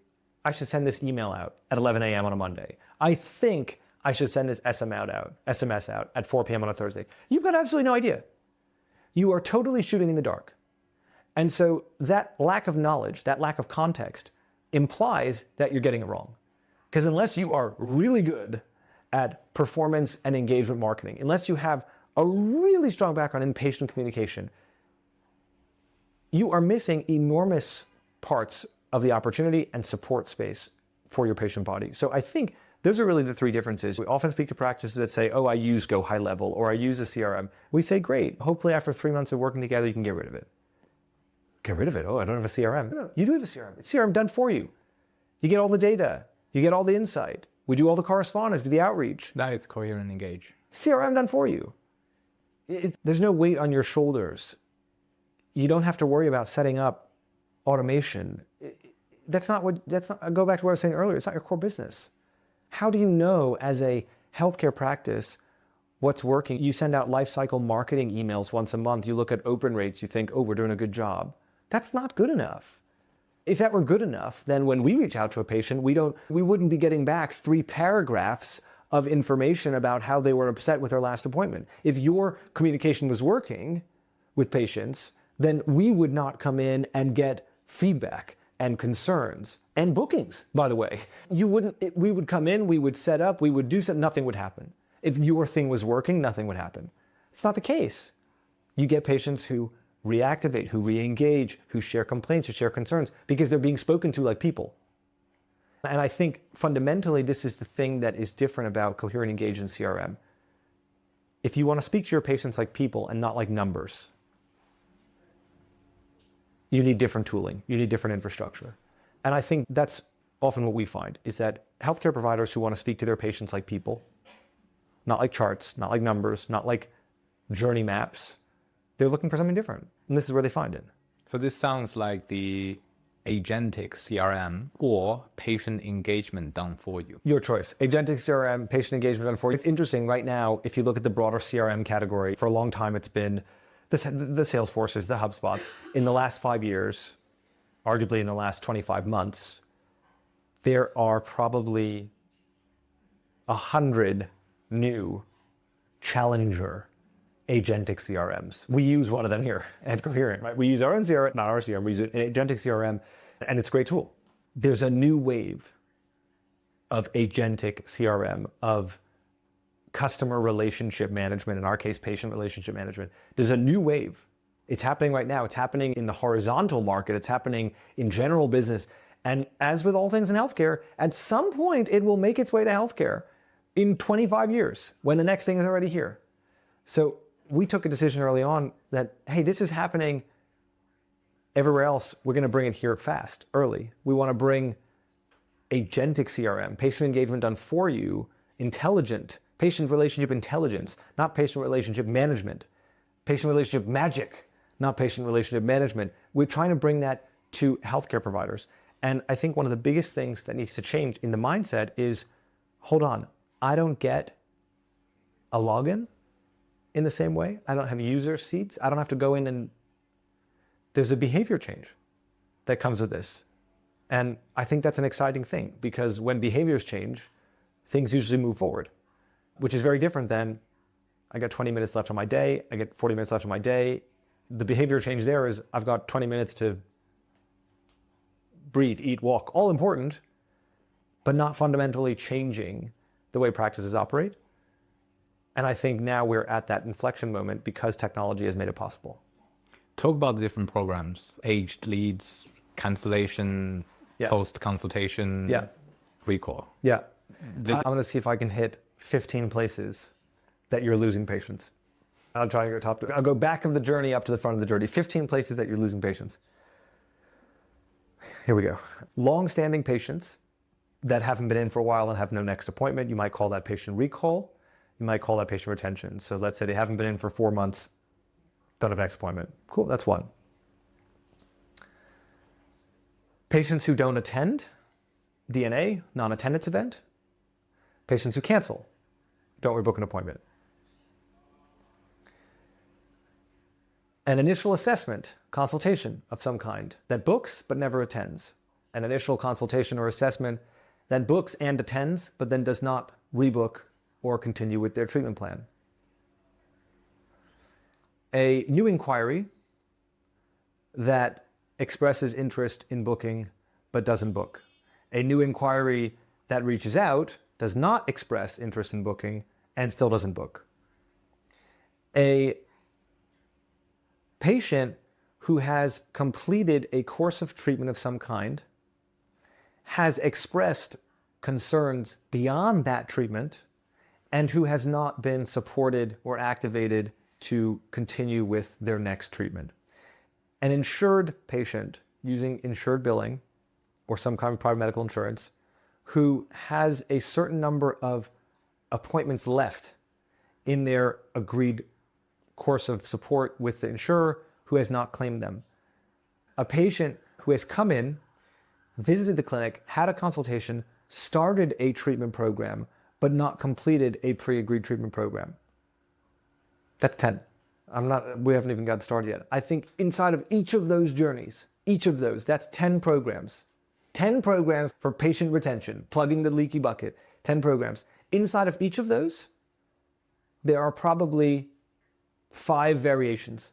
Speaker 1: I should send this email out at 11 a.m. on a Monday. I think I should send this SMS out at 4 p.m. on a Thursday. You've got absolutely no idea. You are totally shooting in the dark. And so that lack of knowledge, that lack of context, implies that you're getting it wrong. Because unless you are really good at performance and engagement marketing, unless you have a really strong background in patient communication, you are missing enormous parts of the opportunity and support space for your patient body. So I think those are really the three differences. We often speak to practices that say, oh, I use Go High Level, or I use a CRM. We say, great, hopefully after 3 months of working together, you can get rid of it. Get rid of it? Oh, I don't have a CRM. No, you do have a CRM. It's CRM done for you. You get all the data. You get all the insight. We do all the correspondence, do the outreach.
Speaker 2: That is Coherent Engage.
Speaker 1: CRM done for you. There's no weight on your shoulders. You don't have to worry about setting up automation. Go back to what I was saying earlier, it's not your core business. How do you know as a healthcare practice What's working? You send out lifecycle marketing emails once a month. You look at open rates. You think, oh, we're doing a good job. That's not good enough. If that were good enough, then when we reach out to a patient, we wouldn't be getting back 3 paragraphs of information about how they were upset with their last appointment. If your communication was working with patients, then we would not come in and get feedback and concerns and bookings, by the way. We would come in, we would set up, we would do something, nothing would happen. If your thing was working, nothing would happen. It's not the case. You get patients who reactivate, who re-engage, who share complaints, who share concerns, because they're being spoken to like people. And I think fundamentally, this is the thing that is different about Coherent Engage and CRM. If you want to speak to your patients like people and not like numbers, you need different tooling, you need different infrastructure. And I think that's often what we find, is that healthcare providers who want to speak to their patients like people, not like charts, not like numbers, not like journey maps, they're looking for something different. And this is where they find it.
Speaker 2: So this sounds like the agentic CRM or patient engagement done for you.
Speaker 1: Your choice. Agentic CRM, patient engagement done for you. It's interesting right now, if you look at the broader CRM category, for a long time it's been the Salesforces, the HubSpots. In the last 5 years, arguably in the last 25 months, there are probably 100 new challenger agentic CRMs. We use one of them here at Coherent, right? We use our own CRM, not our CRM, we use an agentic CRM, and it's a great tool. There's a new wave of agentic CRM, of customer relationship management, in our case, patient relationship management. There's a new wave. It's happening right now. It's happening in the horizontal market. It's happening in general business. And as with all things in healthcare, at some point it will make its way to healthcare in 25 years when the next thing is already here. So we took a decision early on that, hey, this is happening everywhere else. We're going to bring it here fast, early. We want to bring agentic CRM, patient engagement done for you, intelligent, patient relationship intelligence, not patient relationship management, patient relationship magic, not patient relationship management. We're trying to bring that to healthcare providers. And I think one of the biggest things that needs to change in the mindset is, hold on, I don't get a login in the same way. I don't have user seats. I don't have to go in and there's a behavior change that comes with this. And I think that's an exciting thing, because when behaviors change, things usually move forward, which is very different than I got 20 minutes left on my day, I get 40 minutes left on my day. The behavior change there is I've got 20 minutes to breathe, eat, walk, all important, but not fundamentally changing the way practices operate. And I think now we're at that inflection moment because technology has made it possible.
Speaker 2: Talk about the different programs: aged leads, cancellation, post-consultation, recall.
Speaker 1: Yeah. I'm going to see if I can hit 15 places that you're losing patients. I'll try to go I'll go back of the journey up to the front of the journey. 15 places that you're losing patients. Here we go. Long-standing patients that haven't been in for a while and have no next appointment. You might call that patient recall. You might call that patient retention. So let's say they haven't been in for 4 months, don't have next appointment. Cool, that's one. Patients who don't attend, DNA, non-attendance event. Patients who cancel, don't rebook an appointment. An initial assessment, consultation of some kind, that books but never attends. An initial consultation or assessment that books and attends, but then does not rebook or continue with their treatment plan. A new inquiry that expresses interest in booking but doesn't book. A new inquiry that reaches out, does not express interest in booking, and still doesn't book. A patient who has completed a course of treatment of some kind, has expressed concerns beyond that treatment, and who has not been supported or activated to continue with their next treatment. An insured patient using insured billing or some kind of private medical insurance who has a certain number of appointments left in their agreed course of support with the insurer who has not claimed them. A patient who has come in, visited the clinic, had a consultation, started a treatment program, but not completed a pre-agreed treatment program. That's 10. We haven't even got started yet. I think inside of each of those journeys, that's 10 programs. 10 programs for patient retention, plugging the leaky bucket, 10 programs. Inside of each of those, there are probably 5 variations.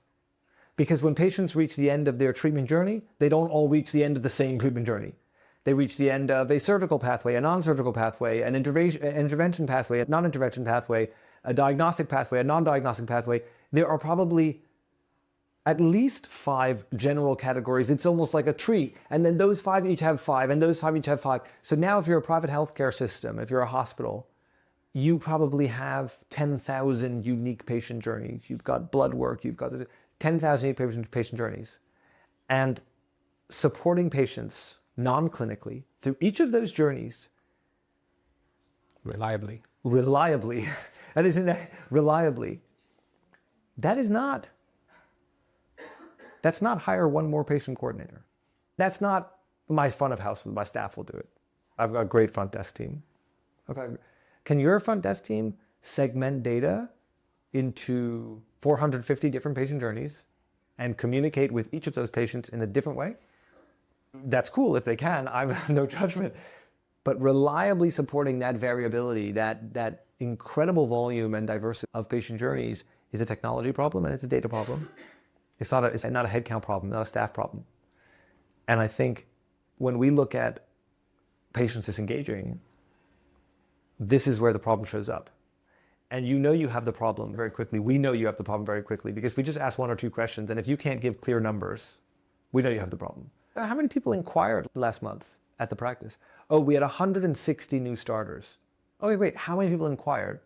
Speaker 1: Because when patients reach the end of their treatment journey, they don't all reach the end of the same treatment journey. They reach the end of a surgical pathway, a non-surgical pathway, an intervention pathway, a non-intervention pathway, a diagnostic pathway, a non-diagnostic pathway. There are probably at least 5 general categories. It's almost like a tree. And then those 5 each have 5, and those 5 each have 5. So now if you're a private healthcare system, if you're a hospital, you probably have 10,000 unique patient journeys. You've got blood work, you've got 10,000 unique patient journeys. And supporting patients non-clinically through each of those journeys
Speaker 2: reliably,
Speaker 1: that is reliably, that's not hire one more patient coordinator. That's not my front of house, my staff will do it. I've got a great front desk team. Okay. Can your front desk team segment data into 450 different patient journeys and communicate with each of those patients in a different way? That's cool if they can. I have no judgment. But reliably supporting that variability, that incredible volume and diversity of patient journeys is a technology problem and it's a data problem. It's not a headcount problem, not a staff problem. And I think when we look at patients disengaging, this is where the problem shows up. And you know you have the problem very quickly. We know you have the problem very quickly because we just ask 1 or 2 questions. And if you can't give clear numbers, we know you have the problem. How many people inquired last month at the practice? Oh, we had 160 new starters. Okay, wait, how many people inquired?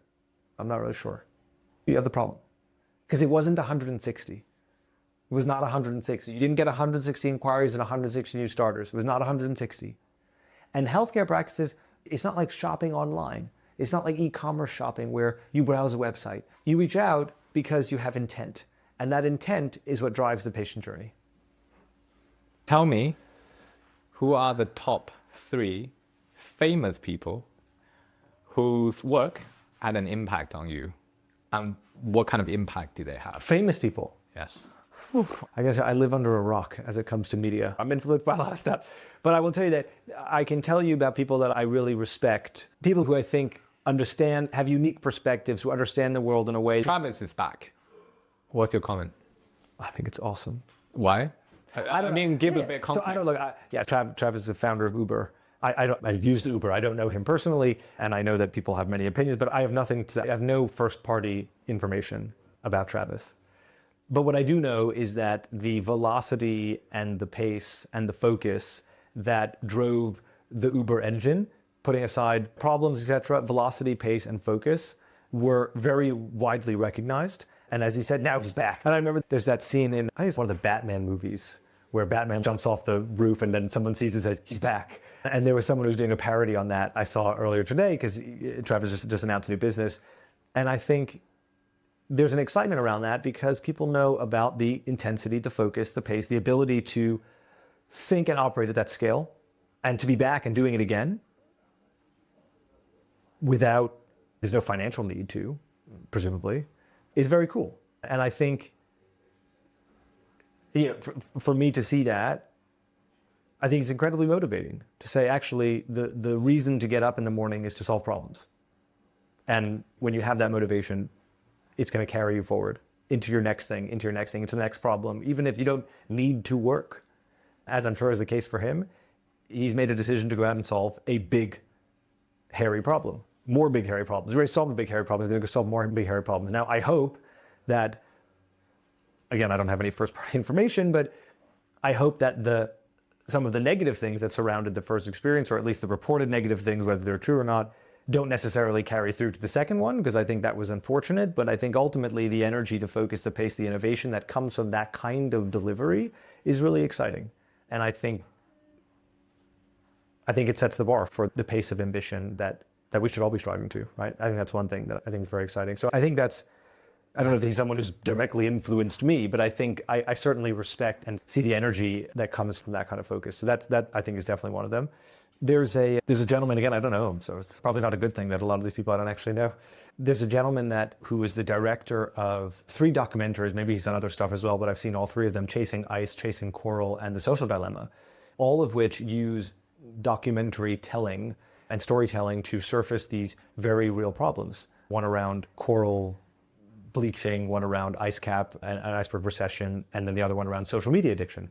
Speaker 1: I'm not really sure. You have the problem. Because it wasn't 160. It was not 160. You didn't get 160 inquiries and 160 new starters. It was not 160. And healthcare practices, it's not like shopping online. It's not like e-commerce shopping where you browse a website. You reach out because you have intent. And that intent is what drives the patient journey.
Speaker 2: Tell me, who are the top 3 famous people whose work had an impact on you? And what kind of impact did they have?
Speaker 1: Famous people?
Speaker 2: Yes.
Speaker 1: I guess I live under a rock as it comes to media. I'm influenced by a lot of stuff. But I will tell you that I can tell you about people that I really respect, people who I think understand, have unique perspectives, who understand the world in a way.
Speaker 2: Travis is back. What's your comment?
Speaker 1: I think it's awesome.
Speaker 2: Why? I mean, give a bit of context.
Speaker 1: So I don't look. Travis is the founder of Uber. I've used Uber. I don't know him personally, and I know that people have many opinions, but I have nothing to say. I have no first-party information about Travis. But what I do know is that the velocity and the pace and the focus that drove the Uber engine, putting aside problems, etc., velocity, pace, and focus were very widely recognized. And as he said, now he's back. And I remember there's that scene in, I think it's one of the Batman movies, where Batman jumps off the roof and then someone sees and says, he's back. And there was someone who was doing a parody on that I saw earlier today because Travis just announced a new business. And I think there's an excitement around that because people know about the intensity, the focus, the pace, the ability to think and operate at that scale and to be back and doing it again without, there's no financial need to, presumably, is very cool. And I think, for me to see that, I think it's incredibly motivating to say, actually, the reason to get up in the morning is to solve problems. And when you have that motivation, it's going to carry you forward into your next thing, into the next problem, even if you don't need to work. As I'm sure is the case for him, he's made a decision to go out and solve a big, hairy problem. More big, hairy problems. He's already solved a big, hairy problem. He's going to go solve more big, hairy problems. Now, I hope that, again, I don't have any first-party information, but I hope that some of the negative things that surrounded the first experience, or at least the reported negative things, whether they're true or not, don't necessarily carry through to the second one, because I think that was unfortunate. But I think ultimately the energy, the focus, the pace, the innovation that comes from that kind of delivery is really exciting. And I think it sets the bar for the pace of ambition that we should all be striving to, right? I think that's one thing that I think is very exciting. So I think that's I don't know if he's someone who's directly influenced me, but I think I certainly respect and see the energy that comes from that kind of focus. So that I think is definitely one of them. There's a gentleman, again, I don't know him, so it's probably not a good thing that a lot of these people I don't actually know. There's a gentleman who is the director of 3 documentaries, maybe he's done other stuff as well, but I've seen all 3 of them, Chasing Ice, Chasing Coral, and The Social Dilemma, all of which use documentary telling and storytelling to surface these very real problems. One around coral bleaching, one around ice cap and iceberg recession, and then the other one around social media addiction.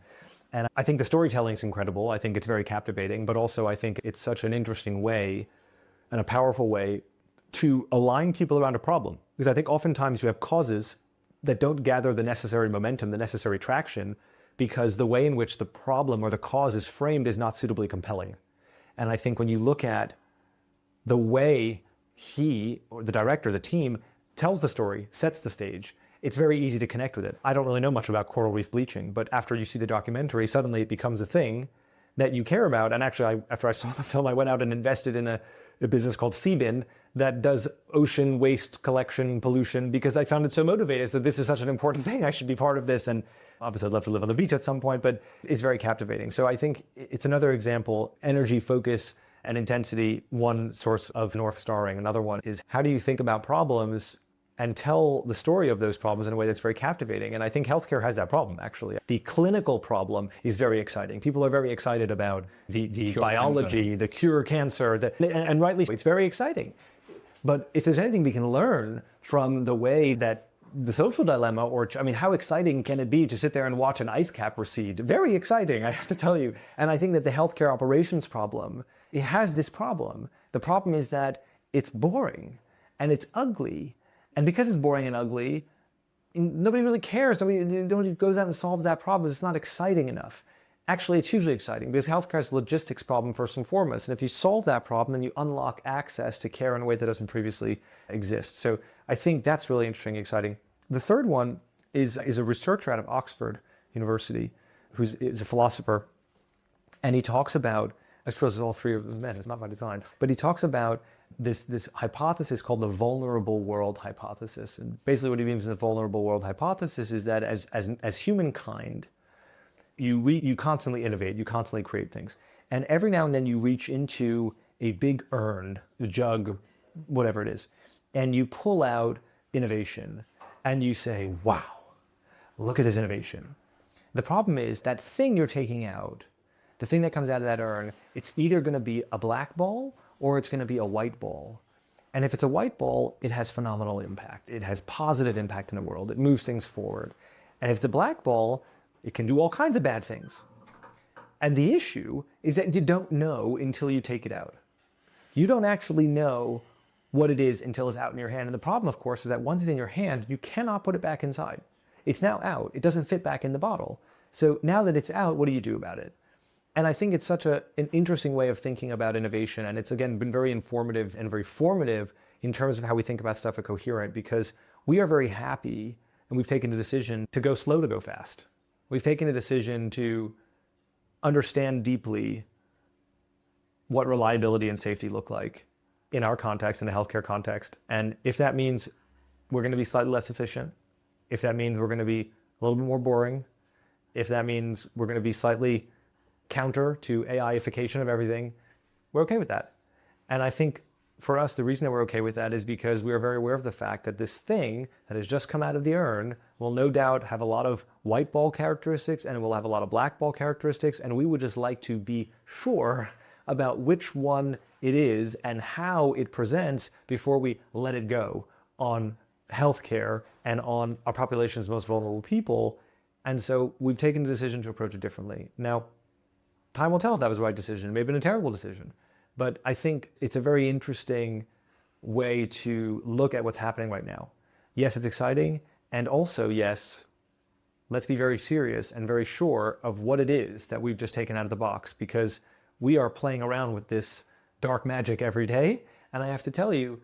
Speaker 1: And I think the storytelling is incredible. I think it's very captivating, but also I think it's such an interesting way and a powerful way to align people around a problem. Because I think oftentimes you have causes that don't gather the necessary momentum, the necessary traction, because the way in which the problem or the cause is framed is not suitably compelling. And I think when you look at the way he, or the director, the team, tells the story, sets the stage, it's very easy to connect with it. I don't really know much about coral reef bleaching, but after you see the documentary, suddenly it becomes a thing that you care about. And actually, after I saw the film, I went out and invested in a business called Seabin that does ocean waste collection pollution, because I found it so motivated that this is such an important thing. I should be part of this. And obviously I'd love to live on the beach at some point, but it's very captivating. So I think it's another example, energy, focus, and intensity, one source of North Starring. Another one is, how do you think about problems and tell the story of those problems in a way that's very captivating? And I think healthcare has that problem, actually. The clinical problem is very exciting. People are very excited about the biology, cancer. The cure cancer, and rightly so. It's very exciting. But if there's anything we can learn from the way that the social dilemma, how exciting can it be to sit there and watch an ice cap recede? Very exciting, I have to tell you. And I think that the healthcare operations problem, it has this problem. The problem is that it's boring and it's ugly. And because it's boring and ugly, nobody really cares. Nobody goes out and solves that problem. It's not exciting enough. Actually, it's hugely exciting because healthcare is a logistics problem first and foremost. And if you solve that problem, then you unlock access to care in a way that doesn't previously exist. So I think that's really interesting, exciting. The third one is a researcher out of Oxford University is a philosopher. And he talks about, I suppose it's all 3 of them men, it's not by design, but he talks about this hypothesis called the vulnerable world hypothesis. And basically what he means in the vulnerable world hypothesis is that as humankind, you constantly innovate, you constantly create things. And every now and then you reach into a big urn, a jug, whatever it is, and you pull out innovation and you say, wow, look at this innovation. The problem is that thing you're taking out, the thing that comes out of that urn, it's either going to be a black ball or it's going to be a white ball. And if it's a white ball, it has phenomenal impact. It has positive impact in the world. It moves things forward. And if it's a black ball, it can do all kinds of bad things. And the issue is that you don't know until you take it out. You don't actually know what it is until it's out in your hand. And the problem, of course, is that once it's in your hand, you cannot put it back inside. It's now out. It doesn't fit back in the bottle. So now that it's out, what do you do about it? And I think it's such an interesting way of thinking about innovation. And it's, again, been very informative and very formative in terms of how we think about stuff at Coherent, because we are very happy and we've taken a decision to go slow to go fast. We've taken a decision to understand deeply what reliability and safety look like in our context, in the healthcare context. And if that means we're going to be slightly less efficient, if that means we're going to be a little bit more boring, if that means we're going to be slightly counter to AI-ification of everything, we're okay with that. And I think for us, the reason that we're okay with that is because we are very aware of the fact that this thing that has just come out of the urn will no doubt have a lot of white ball characteristics and it will have a lot of black ball characteristics. And we would just like to be sure about which one it is and how it presents before we let it go on healthcare and on our population's most vulnerable people. And so we've taken the decision to approach it differently. Now, time will tell if that was the right decision. It may have been a terrible decision. But I think it's a very interesting way to look at what's happening right now. Yes, it's exciting. And also, yes, let's be very serious and very sure of what it is that we've just taken out of the box, because we are playing around with this dark magic every day. And I have to tell you,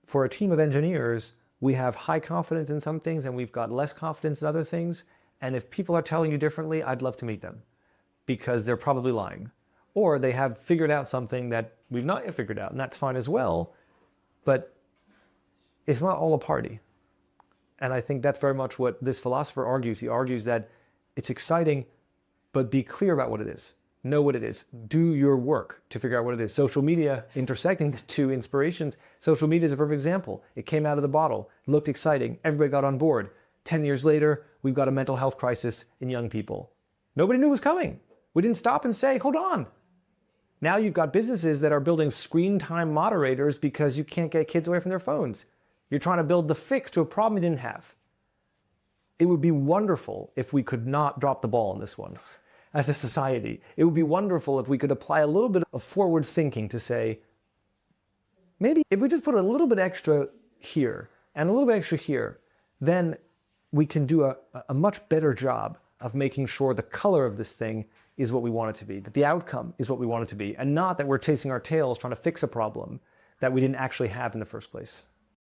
Speaker 1: for a team of engineers, we have high confidence in some things and we've got less confidence in other things. And if people are telling you differently, I'd love to meet them, because they're probably lying. Or they have figured out something that we've not yet figured out, and that's fine as well. But it's not all a party. And I think that's very much what this philosopher argues. He argues that it's exciting, but be clear about what it is. Know what it is. Do your work to figure out what it is. Social media, intersecting the two inspirations. Social media is a perfect example. It came out of the bottle, looked exciting, everybody got on board. 10 years later, we've got a mental health crisis in young people. Nobody knew it was coming. We didn't stop and say, hold on. Now you've got businesses that are building screen time moderators because you can't get kids away from their phones. You're trying to build the fix to a problem you didn't have. It would be wonderful if we could not drop the ball on this one as a society. It would be wonderful if we could apply a little bit of forward thinking to say, maybe if we just put a little bit extra here and a little bit extra here, then we can do a much better job of making sure the color of this thing is what we want it to be, that the outcome is what we want it to be, and not that we're chasing our tails trying to fix a problem that we didn't actually have in the first place.